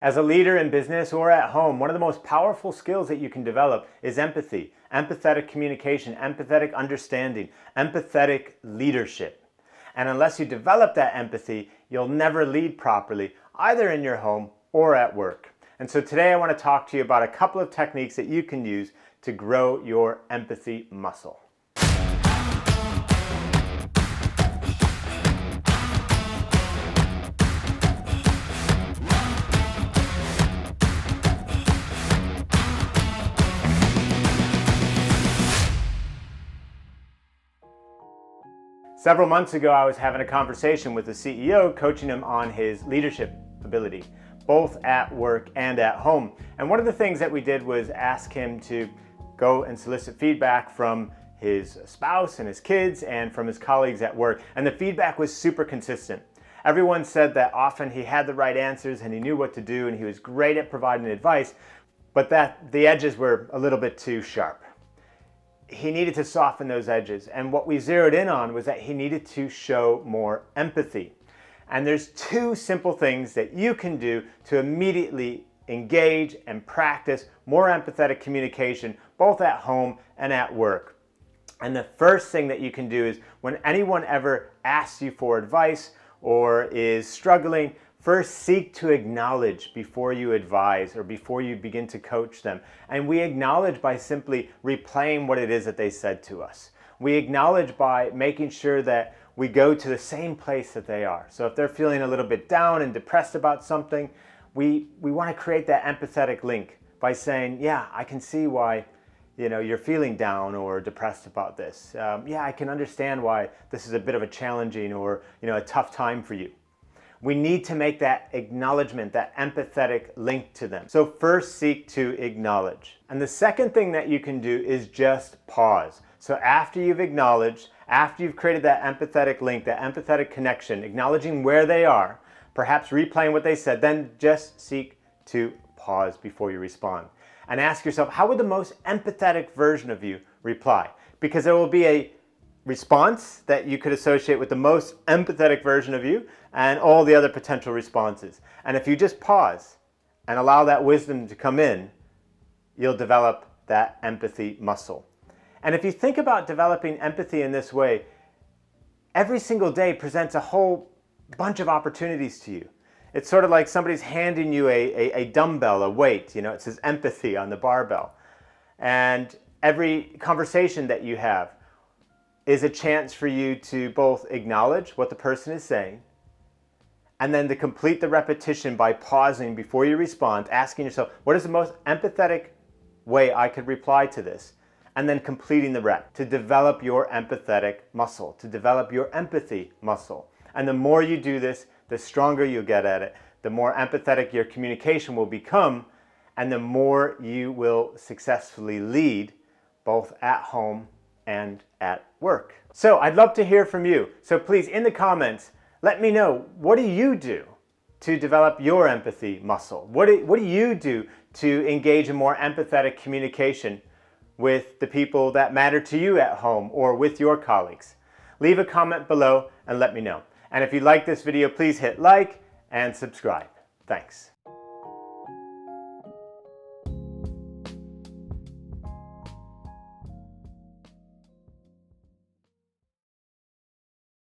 As a leader in business or at home, one of the most powerful skills that you can develop is empathy, empathetic communication, empathetic understanding, empathetic leadership. And unless you develop that empathy, you'll never lead properly, either in your home or at work. And so today I want to talk to you about a couple of techniques that you can use to grow your empathy muscle. Several months ago, I was having a conversation with the CEO, coaching him on his leadership ability, both at work and at home. And one of the things that we did was ask him to go and solicit feedback from his spouse and his kids and from his colleagues at work. And the feedback was super consistent. Everyone said that often he had the right answers and he knew what to do and he was great at providing advice, but that the edges were a little bit too sharp. He needed to soften those edges, and what we zeroed in on was that he needed to show more empathy. And there's two simple things that you can do to immediately engage and practice more empathetic communication, both at home and at work. And the first thing that you can do is when anyone ever asks you for advice or is struggling, first seek to acknowledge before you advise or before you begin to coach them. And we acknowledge by simply replaying what it is that they said to us. We acknowledge by making sure that we go to the same place that they are. So if they're feeling a little bit down and depressed about something, we want to create that empathetic link by saying, yeah, I can see why you're feeling down or depressed about this. Yeah, I can understand why this is a bit of a challenging or a tough time for you. We need to make that acknowledgement, that empathetic link to them. So first seek to acknowledge. And the second thing that you can do is just pause. So after you've acknowledged, after you've created that empathetic link, that empathetic connection, acknowledging where they are, perhaps replaying what they said, then just seek to pause before you respond. And ask yourself, how would the most empathetic version of you reply? Because there will be a response that you could associate with the most empathetic version of you and all the other potential responses. And if you just pause and allow that wisdom to come in, you'll develop that empathy muscle. And if you think about developing empathy in this way, every single day presents a whole bunch of opportunities to you. It's sort of like somebody's handing you a dumbbell, a weight, it says empathy on the barbell. And every conversation that you have is a chance for you to both acknowledge what the person is saying and then to complete the repetition by pausing before you respond, asking yourself, what is the most empathetic way I could reply to this? And then completing the rep to develop your empathetic muscle, to develop your empathy muscle. And the more you do this, the stronger you get at it, the more empathetic your communication will become, and the more you will successfully lead both at home and at work. So I'd love to hear from you. So please, in the comments, let me know, what do you do to develop your empathy muscle? What do you do to engage in more empathetic communication with the people that matter to you at home or with your colleagues? Leave a comment below and let me know. And if you like this video, please hit like and subscribe. Thanks.